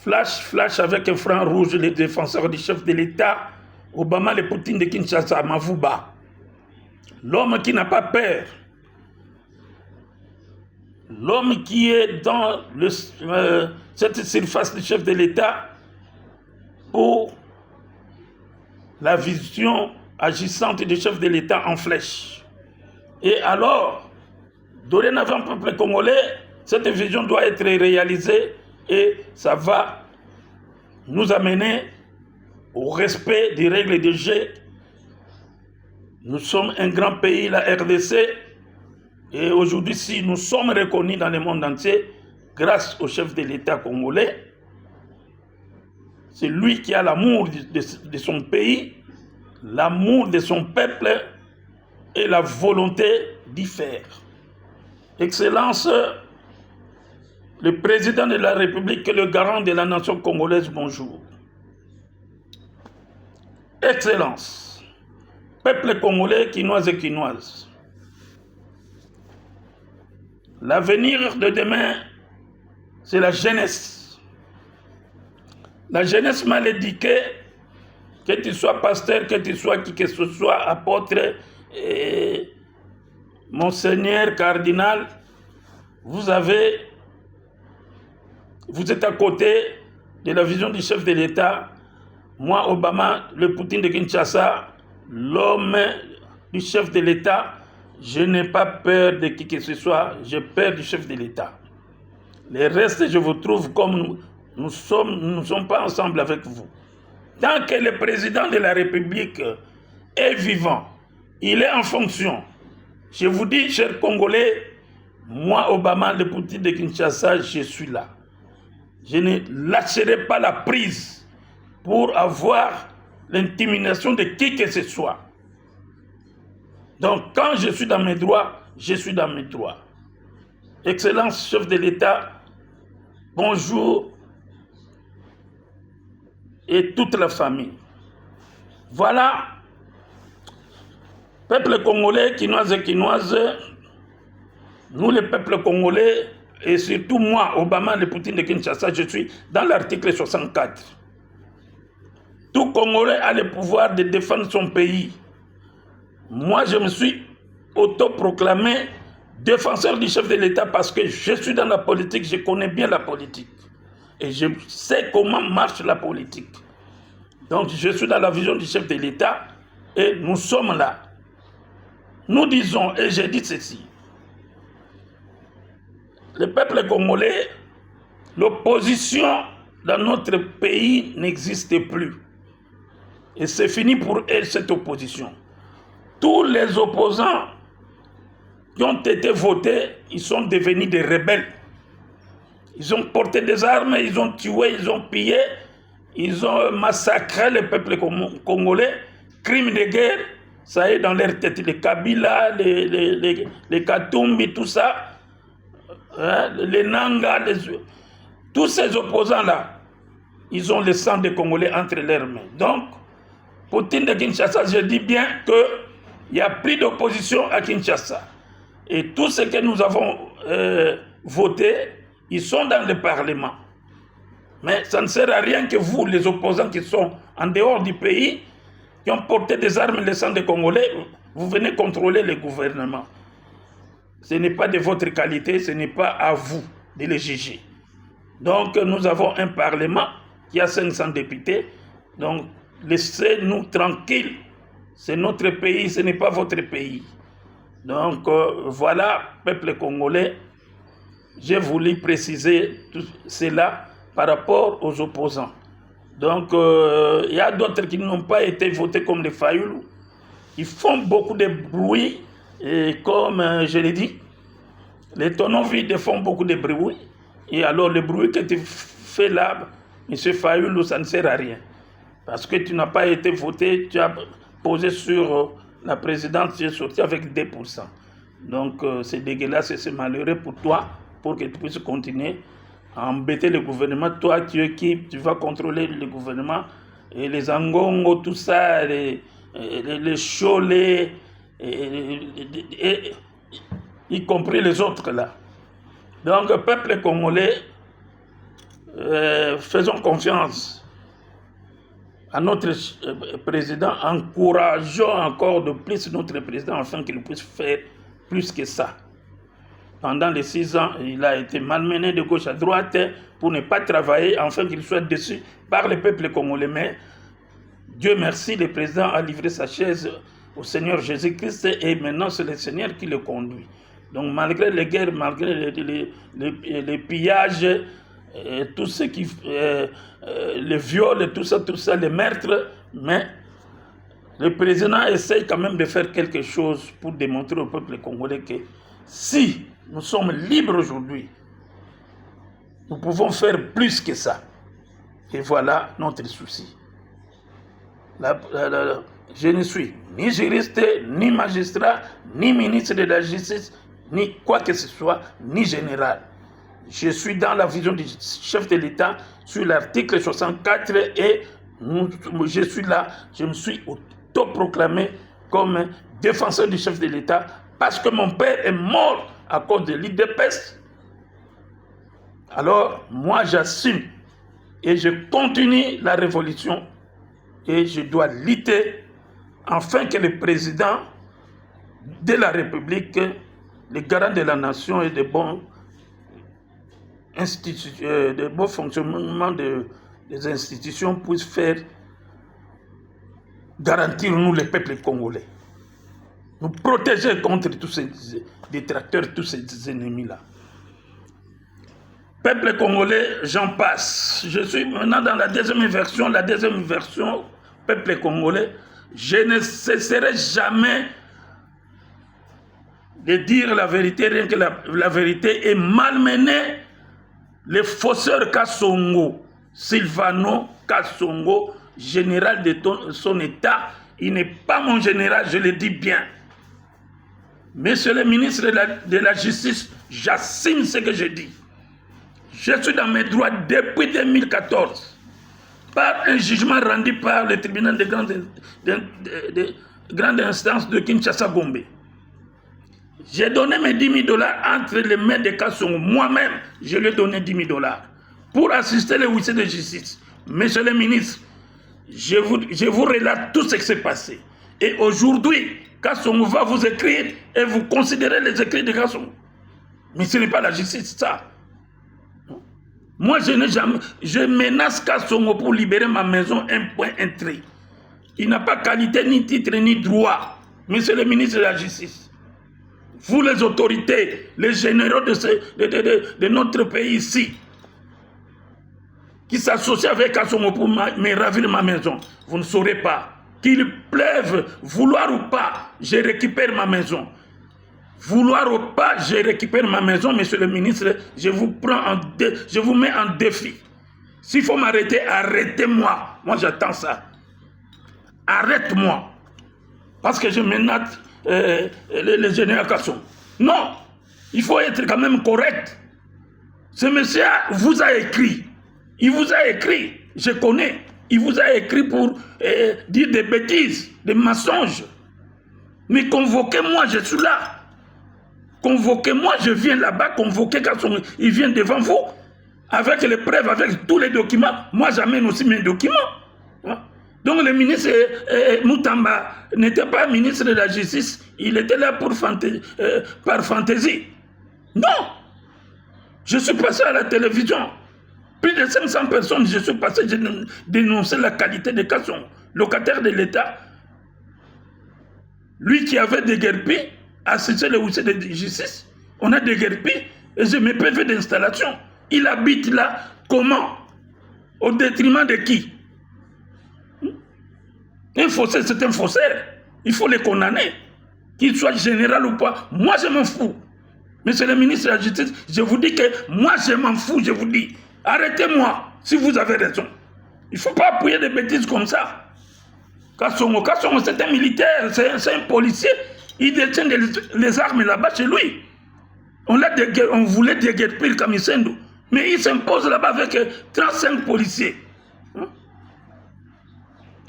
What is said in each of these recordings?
Flash avec un franc rouge, les défenseurs du chef de l'État, Obama, le Poutine de Kinshasa, Mavouba. L'homme qui n'a pas peur. L'homme qui est dans cette surface du chef de l'État pour la vision agissante du chef de l'État en flèche. Et alors, dorénavant, peuple congolais, cette vision doit être réalisée et ça va nous amener au respect des règles de jeu. Nous sommes un grand pays, la RDC, et aujourd'hui, si nous sommes reconnus dans le monde entier, grâce au chef de l'État congolais, c'est lui qui a l'amour de son pays, l'amour de son peuple et la volonté d'y faire. Excellence, le président de la République et le garant de la nation congolaise, bonjour. Excellence, peuple congolais, quinoise et quinoise. L'avenir de demain, c'est la jeunesse. La jeunesse m'a éduqué, que tu sois pasteur, que tu sois qui que ce soit, apôtre, monseigneur, cardinal, vous êtes à côté de la vision du chef de l'État. Moi, Obama, le Poutine de Kinshasa, l'homme du chef de l'État, je n'ai pas peur de qui que ce soit, j'ai peur du chef de l'État. Le reste, je vous trouve comme nous ne sommes pas ensemble avec vous. Tant que le président de la République est vivant, il est en fonction. Je vous dis, chers Congolais, moi, Obama, le Poutine de Kinshasa, je suis là. Je ne lâcherai pas la prise pour avoir l'intimidation de qui que ce soit. Donc, quand je suis dans mes droits, je suis dans mes droits. Excellence, chef de l'État, bonjour, et toute la famille. Voilà, peuple congolais, quinoise et quinoise, nous les peuples congolais, et surtout moi, Obama, le Poutine de Kinshasa, je suis dans l'article 64. Tout Congolais a le pouvoir de défendre son pays. Moi, je me suis autoproclamé défenseur du chef de l'État parce que je suis dans la politique, je connais bien la politique. Et je sais comment marche la politique. Donc, je suis dans la vision du chef de l'État et nous sommes là. Nous disons, et j'ai dit ceci, le peuple congolais, l'opposition dans notre pays n'existe plus. Et c'est fini pour elle, cette opposition. Tous les opposants qui ont été votés, ils sont devenus des rebelles. Ils ont porté des armes, ils ont tué, ils ont pillé, ils ont massacré le peuple congolais. Crimes de guerre, ça est dans leur tête. Les Kabila, les Katumbi, tout ça, hein, les Nanga, tous ces opposants-là, ils ont le sang des Congolais entre leurs mains. Donc, Poutine de Kinshasa, je dis bien qu'il n'y a plus d'opposition à Kinshasa. Et tout ce que nous avons voté, ils sont dans le Parlement. Mais ça ne sert à rien que vous, les opposants qui sont en dehors du pays, qui ont porté des armes le sang des Congolais, vous venez contrôler le gouvernement. Ce n'est pas de votre qualité, ce n'est pas à vous de les juger. Donc nous avons un Parlement qui a 500 députés. Donc laissez-nous tranquilles. C'est notre pays, ce n'est pas votre pays. Donc voilà, peuple congolais, j'ai voulu préciser tout cela par rapport aux opposants. Donc il y a d'autres qui n'ont pas été votés comme les Fayoulou. Ils font beaucoup de bruit et comme je l'ai dit, les tonneaux vides font beaucoup de bruit. Et alors le bruit que tu fais là, M. Fayoulou, ça ne sert à rien. Parce que tu n'as pas été voté, tu as posé sur la présidence, tu es sorti avec 2%. Donc c'est dégueulasse et c'est malheureux pour toi, pour que tu puisses continuer à embêter le gouvernement. Toi, tu es qui? Tu vas contrôler le gouvernement. Et les Angongo, tout ça, les Cholés, y compris les autres là. Donc, peuple congolais, faisons confiance à notre président, encourageons encore de plus notre président afin qu'il puisse faire plus que ça. Pendant les 6 ans, il a été malmené de gauche à droite pour ne pas travailler, afin qu'il soit déçu par le peuple congolais. Mais Dieu merci, le président a livré sa chaise au Seigneur Jésus-Christ et maintenant c'est le Seigneur qui le conduit. Donc malgré les guerres, malgré les pillages, tout ce qui, les viols, tout ça, les meurtres, mais le président essaye quand même de faire quelque chose pour démontrer au peuple congolais que si nous sommes libres aujourd'hui, nous pouvons faire plus que ça. Et voilà notre souci. Je ne suis ni juriste, ni magistrat, ni ministre de la justice, ni quoi que ce soit, ni général. Je suis dans la vision du chef de l'État sur l'article 64 et je suis là, je me suis autoproclamé comme défenseur du chef de l'État parce que mon père est mort à cause de l'IDPS. Alors, moi j'assume et je continue la révolution et je dois lutter afin que le président de la République, le garant de la nation et de bon fonctionnement des institutions puisse faire garantir nous les peuples congolais, nous protéger contre tous ces détracteurs, tous ces ennemis-là. Peuple congolais, j'en passe. Je suis maintenant dans la deuxième version, peuple congolais. Je ne cesserai jamais de dire la vérité, rien que la vérité, et malmener les fausseurs Kassongo, Silvano Kassongo, général de son état. Il n'est pas mon général, je le dis bien. Monsieur le ministre de la Justice, j'assume ce que je dis. Je suis dans mes droits depuis 2014 par un jugement rendu par le tribunal de grande instance de Kinshasa-Gombe. J'ai donné mes 10 000 $ entre les mains de Kassongo. Moi-même, je lui ai donné 10 000 $ pour assister les huissiers de justice. Monsieur le ministre, je vous relate tout ce qui s'est passé. Et aujourd'hui, Kassongo va vous écrire et vous considérez les écrits de Kassongo. Mais ce n'est pas la justice, ça. Moi, je menace Kassongo pour libérer ma maison, un point, un trait. Il n'a pas qualité, ni titre, ni droit. Monsieur le ministre de la Justice, vous les autorités, les généraux de notre pays ici, qui s'associent avec Kassongo pour me ravir ma maison, vous ne saurez pas. Qu'il pleuve, vouloir ou pas, je récupère ma maison. Vouloir ou pas, je récupère ma maison, monsieur le ministre, je vous mets en défi. S'il faut m'arrêter, arrêtez-moi. Moi, j'attends ça. Arrête-moi. Parce que je menace les généraux Kassongo. Non, il faut être quand même correct. Ce monsieur vous a écrit. Il vous a écrit, je connais. Il vous a écrit pour dire des bêtises, des mensonges. Mais convoquez-moi, je suis là. Convoquez-moi, je viens là-bas, convoquez Kassongo, il vient devant vous, avec les preuves, avec tous les documents. Moi, j'amène aussi mes documents. Donc, le ministre Moutamba n'était pas ministre de la Justice, il était là par fantaisie. Non! Je suis passé à la télévision. Plus de 500 personnes, je suis passé, j'ai dénoncé la qualité de Kassongo, locataire de l'État. Lui qui avait déguerpi, assisté le huissier de justice, on a déguerpi et j'ai mes PV d'installation. Il habite là, comment? Au détriment de qui? Un faussaire, c'est un faussaire. Il faut les condamner. Qu'il soit général ou pas, moi je m'en fous. Monsieur le ministre de la Justice, je vous dis que moi je m'en fous, je vous dis. Arrêtez-moi si vous avez raison. Il ne faut pas appuyer des bêtises comme ça. Kassongo, c'est un militaire, c'est un policier. Il détient les armes là-bas chez lui. On voulait déguerpir Kamisendo. Mais il s'impose là-bas avec 35 policiers.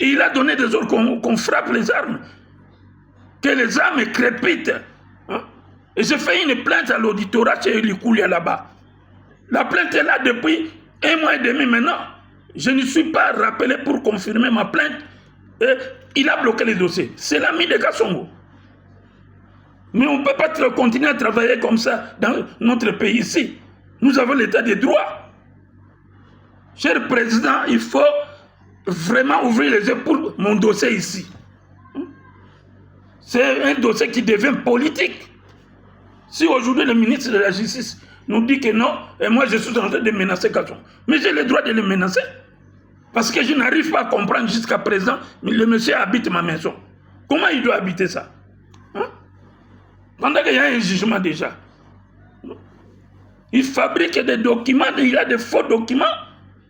Et il a donné des ordres qu'on frappe les armes. Que les armes crépitent. Et j'ai fait une plainte à l'auditorat chez Likoulia là-bas. La plainte est là depuis 1 mois et demi maintenant, je ne suis pas rappelé pour confirmer ma plainte. Et il a bloqué les dossiers. C'est l'ami de Kassongo. Mais on ne peut pas continuer à travailler comme ça dans notre pays ici. Nous avons l'état des droits. Cher président, il faut vraiment ouvrir les yeux pour mon dossier ici. C'est un dossier qui devient politique. Si aujourd'hui le ministre de la Justice nous dit que non, et moi je suis en train de menacer Kassongo, mais j'ai le droit de le menacer. Parce que je n'arrive pas à comprendre jusqu'à présent, mais le monsieur habite ma maison. Comment il doit habiter ça? Pendant qu'il y a un jugement déjà. Il fabrique des documents, il a des faux documents,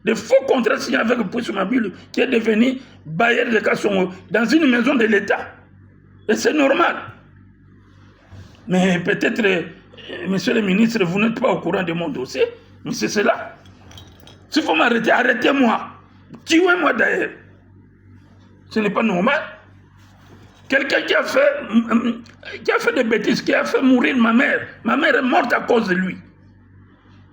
des faux contrats signés avec Poussoumabilu, qui est devenu bailleur de Kassongo dans une maison de l'État. Et c'est normal. Mais peut-être, monsieur le ministre, vous n'êtes pas au courant de mon dossier, mais c'est cela. S'il faut m'arrêter, arrêtez-moi. Tuez-moi d'ailleurs. Ce n'est pas normal. Quelqu'un qui a fait des bêtises, qui a fait mourir ma mère. Ma mère est morte à cause de lui.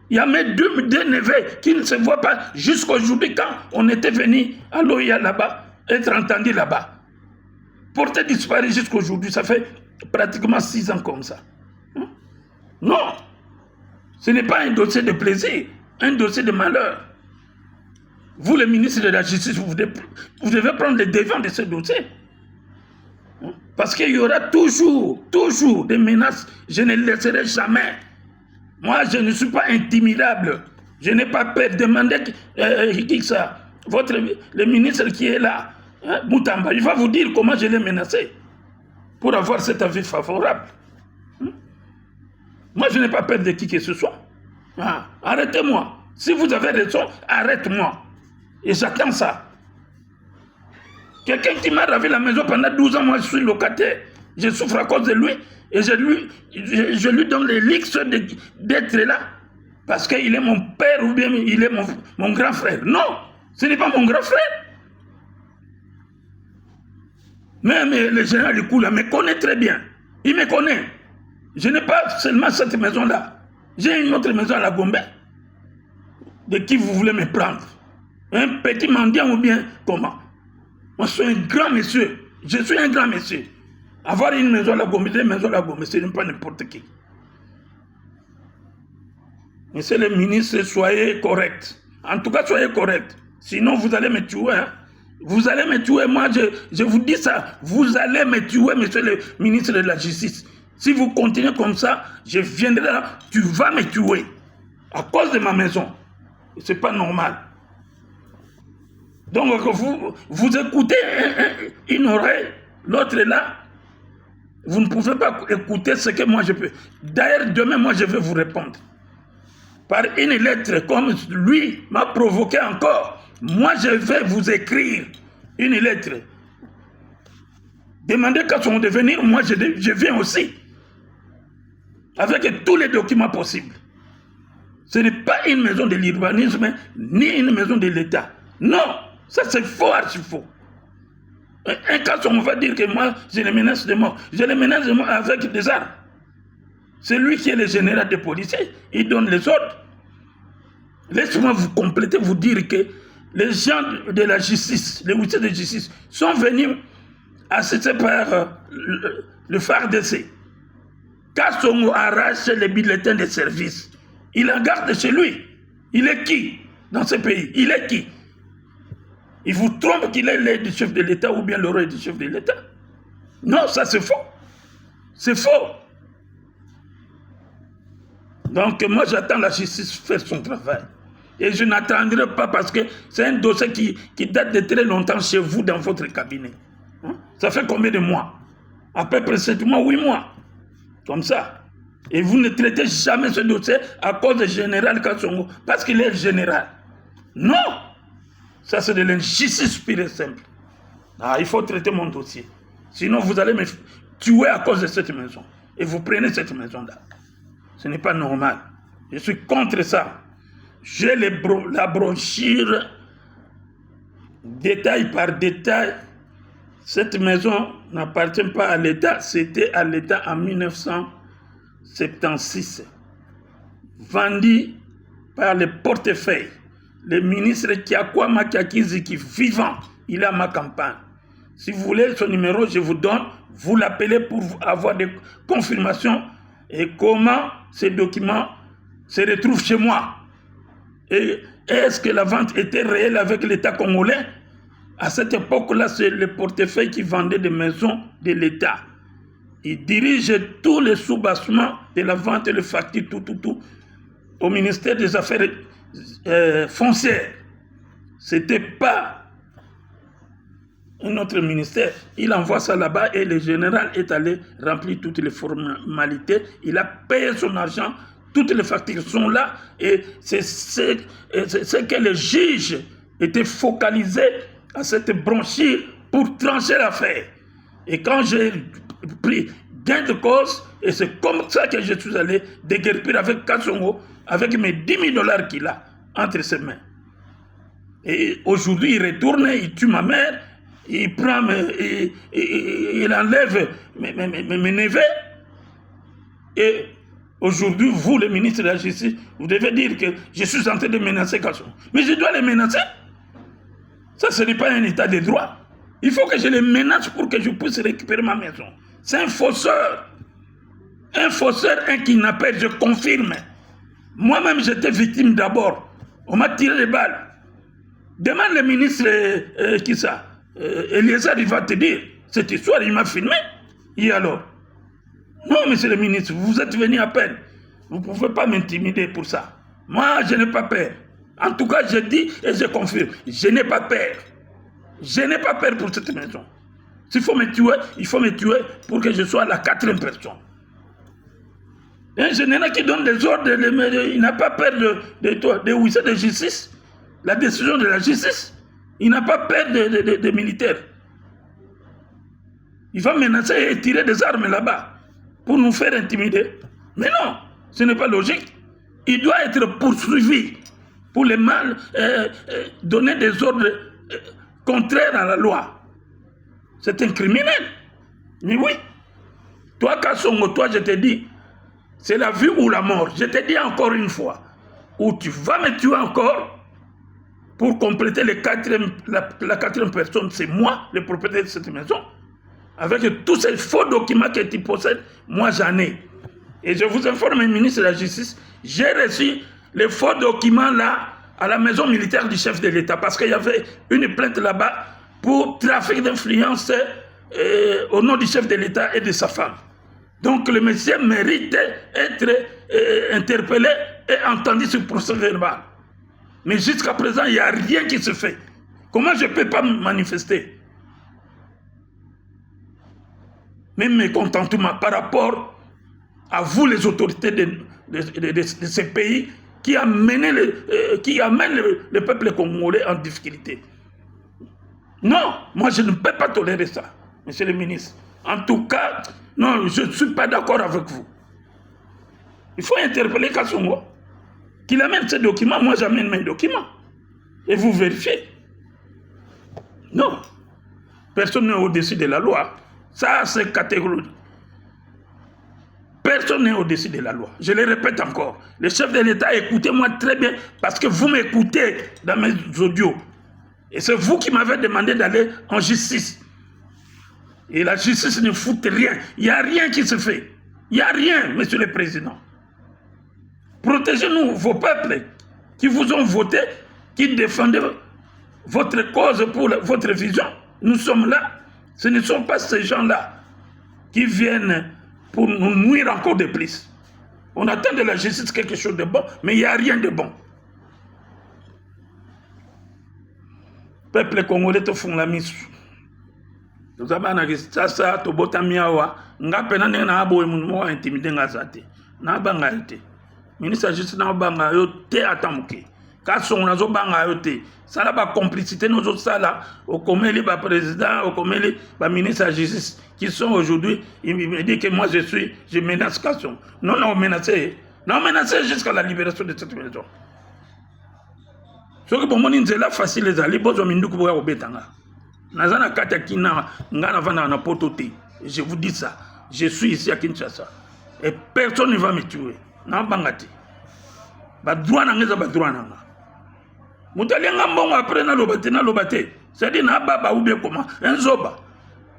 Il y a mes deux neveux qui ne se voient pas jusqu'à aujourd'hui quand on était venu à l'OIA là-bas, être entendu là-bas. Porté disparu jusqu'à aujourd'hui, ça fait pratiquement 6 ans comme ça. Non, ce n'est pas un dossier de plaisir, un dossier de malheur. Vous, le ministre de la Justice, vous devez prendre le devant de ce dossier. Parce qu'il y aura toujours des menaces. Je ne le laisserai jamais. Moi, je ne suis pas intimidable. Je n'ai pas peur. Demandez qui ça. Le ministre qui est là, Moutamba, il va vous dire comment je l'ai menacé pour avoir cet avis favorable. Moi, je n'ai pas peur de qui que ce soit. Arrêtez-moi. Si vous avez raison, arrête-moi. Et j'attends ça. Quelqu'un qui m'a ravi la maison pendant 12 ans, moi je suis locataire. Je souffre à cause de lui. Et je lui donne les lixes d'être là. Parce qu'il est mon père ou bien il est mon grand frère. Non, ce n'est pas mon grand frère. Même le général du coup là me connaît très bien. Il me connaît. Je n'ai pas seulement cette maison-là. J'ai une autre maison à la Gombe. De qui vous voulez me prendre? Un petit mendiant ou bien comment? Moi, je suis un grand monsieur. Je suis un grand monsieur. Avoir une maison à la Gombe, deux maisons à la Gombe, ce n'est pas n'importe qui. Monsieur le ministre, soyez correct. En tout cas, soyez correct. Sinon, vous allez me tuer. Hein? Vous allez me tuer. Moi, je vous dis ça. Vous allez me tuer, monsieur le ministre de la Justice. Si vous continuez comme ça, je viendrai là. Tu vas me tuer. À cause de ma maison. Ce n'est pas normal. Donc, vous écoutez une oreille, l'autre est là. Vous ne pouvez pas écouter ce que moi je peux. D'ailleurs, demain, moi, je vais vous répondre. Par une lettre, comme lui m'a provoqué encore. Moi, je vais vous écrire une lettre. Demandez quand on va devenir, moi, je viens aussi. Avec tous les documents possibles. Ce n'est pas une maison de l'urbanisme, ni une maison de l'État. Non, ça c'est faux, archi faux. Un cas, on va dire que moi, je les menace de mort. Je les menace de mort avec des armes. C'est lui qui est le général des policiers. Il donne les ordres. Laissez-moi vous compléter, vous dire que les gens de la justice, les outils de justice, sont venus assistés par le FARDC. Kassongo arrache les bulletins de service. Il en garde chez lui. Il est qui dans ce pays? Il est qui? Il vous trompe qu'il est l'aide du chef de l'État ou bien l'oreille du chef de l'État? Non, ça c'est faux. C'est faux. Donc moi j'attends la justice faire son travail. Et je n'attendrai pas parce que c'est un dossier qui date de très longtemps chez vous dans votre cabinet. Ça fait combien de mois? À peu près 7 mois, 8 mois. Comme ça. Et vous ne traitez jamais ce dossier à cause du général Kassongo parce qu'il est général. Non! Ça, c'est de l'injustice pure et simple. Il faut traiter mon dossier. Sinon, vous allez me tuer à cause de cette maison. Et vous prenez cette maison-là. Ce n'est pas normal. Je suis contre ça. J'ai la brochure, détail par détail. Cette maison n'appartient pas à l'État. C'était à l'État en 1976. Vendue par les portefeuilles. le ministre Kiakwama Kiakizi qui vivant, il est à ma campagne. Si vous voulez son numéro, je vous donne, vous l'appelez pour avoir des confirmations et comment ces documents se retrouvent chez moi. Et est-ce que la vente était réelle avec l'État congolais? À cette époque-là, c'est le portefeuille qui vendait des maisons de l'État. Il dirige tous les sous-bassements de la vente et le facture, tout, au ministère des Affaires foncières. Ce n'était pas un autre ministère. Il envoie ça là-bas et le général est allé remplir toutes les formalités. Il a payé son argent, toutes les factures sont là et c'est ce que les juges étaient focalisés à cette branchure pour trancher l'affaire. Et quand j'ai pris gain de cause, et c'est comme ça que je suis allé déguerpir avec Kassongo, avec mes 10 000 $ qu'il a entre ses mains. Et aujourd'hui, il retourne, il tue ma mère, il prend, il enlève mes neveux. Et aujourd'hui, vous, le ministre de la Justice, vous devez dire que je suis en train de menacer Kassongo. Mais je dois les menacer. Ça, ce n'est pas un état de droit. Il faut que je les menace pour que je puisse récupérer ma maison. C'est un fausseur. Un fausseur, un kidnappeur, je confirme. Moi-même, j'étais victime d'abord. On m'a tiré les balles. Demande le ministre, qui ça Eliezer, il va te dire. Cette histoire, il m'a filmé. Et alors? Non, monsieur le ministre, vous êtes venu à peine. Vous ne pouvez pas m'intimider pour ça. Moi, je n'ai pas peur. En tout cas, je dis et je confirme. Je n'ai pas peur. Je n'ai pas peur pour cette maison. S'il faut me tuer, il faut me tuer pour que je sois la 4e personne. Un général qui donne des ordres, il n'a pas peur de huissier de justice, la décision de la justice. Il n'a pas peur des militaires. Il va menacer et tirer des armes là-bas pour nous faire intimider. Mais non, ce n'est pas logique. Il doit être poursuivi pour les mal, donner des ordres contraires à la loi. C'est un criminel. Mais oui. Toi, Kassongo, toi, je te dis, c'est la vie ou la mort. Je te dis encore une fois, ou tu vas me tuer encore pour compléter la 4e personne, c'est moi, le propriétaire de cette maison. Avec tous ces faux documents que tu possèdes, moi j'en ai. Et je vous informe, ministre de la Justice, j'ai reçu les faux documents là à la maison militaire du chef de l'État parce qu'il y avait une plainte là-bas pour trafic d'influence au nom du chef de l'État et de sa femme. Donc le monsieur mérite d'être interpellé et entendu sur procès verbal. Mais jusqu'à présent, il n'y a rien qui se fait. Comment je ne peux pas me manifester? Même mécontentement par rapport à vous, les autorités de ces pays qui amènent le peuple congolais en difficulté. Non, moi je ne peux pas tolérer ça, monsieur le ministre. En tout cas, non, je ne suis pas d'accord avec vous. Il faut interpeller Kassongo. Qu'il amène ces documents, moi j'amène mes documents. Et vous vérifiez. Non. Personne n'est au-dessus de la loi. Ça, c'est catégorique. Personne n'est au-dessus de la loi. Je le répète encore. Le chef de l'État, écoutez-moi très bien, parce que vous m'écoutez dans mes audios. Et c'est vous qui m'avez demandé d'aller en justice. Et la justice ne fout rien. Il n'y a rien qui se fait. Il n'y a rien, monsieur le président. Protégez-nous, vos peuples qui vous ont voté, qui défendaient votre cause pour votre vision. Nous sommes là. Ce ne sont pas ces gens-là qui viennent pour nous nuire encore de plus. On attend de la justice quelque chose de bon, mais il n'y a rien de bon. Peuple congolais te font la mise. Nous avons ça, to botamiawa, nga pena na abo mo intimider nga zate. Na banga été. Ministre de la Justice na banga yo te atamuke. Ka son na zo banga yo te. Ça la ba complicité nos autres ça là, au komeli ba président, au komeli ba ministre de la Justice qui sont aujourd'hui, il me dit que moi je menace Kasson. Non, non, menacé. Non, menacé jusqu'à la libération de cette maison. Ce que pour moi, c'est là facile les alliés, bon, je vous dis ça. Je suis ici à Kinshasa. Et personne ne va me tuer. Non, bangati. Ba droit na ngeza ba droit na. Moutalianga mbongo après na lobate. C'est-à-dire na baba ou bien comment? Un zoba.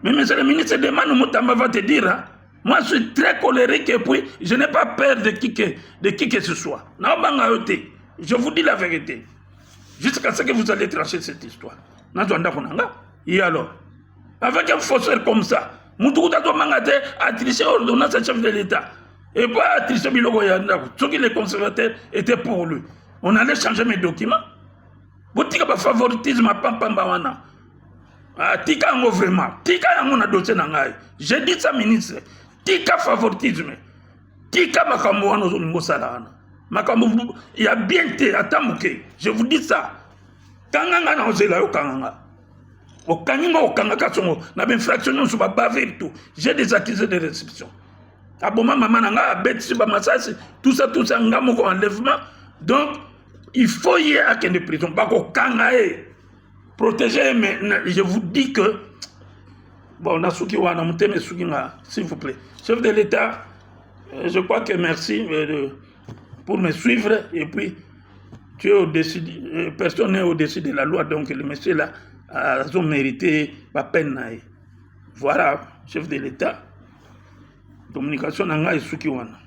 Mais monsieur le ministre de Manu Moutamba va te dire, hein, moi je suis très colérique et puis je n'ai pas peur de qui que ce soit. Je vous dis la vérité. Jusqu'à ce que vous allez trancher cette histoire. Et alors, avec un faussaire comme ça, Moutouta doit mangater à tricher ordonnance à chef de l'État. Et pas à tricher Biloko Yandako. Ceux qui les conservateurs étaient pour lui. On allait changer mes documents. Vous dites que favoritisme à Pampambawana. Tika ngo vraiment. Tika yango na dossier na ngai. J'ai dit ça ministre. Tika favoritisme. Tika makambo wana zo sala. Makambo il y a bien été atamuke. Je vous dis ça. Kanganga na ozela yo kanganga. Okanginga okanga kasongo na ben fraction sur ba baver tout. J'ai des accusés de réception. Aboma maman nanga bête ba masasi tout ça ngamo ko enlèvement. Donc il faut y aller à une prison. Pas qu'au kangae. Protéger, mais je vous dis que. Bon, on a souki wana muteme souki nga, s'il vous plaît. Chef de l'État, je crois que merci pour me suivre. Et puis, tu es au-dessus, personne n'est au-dessus de la loi. Donc, le monsieur là a mérité ma peine. Voilà, chef de l'État. Communication nanga et souki wana.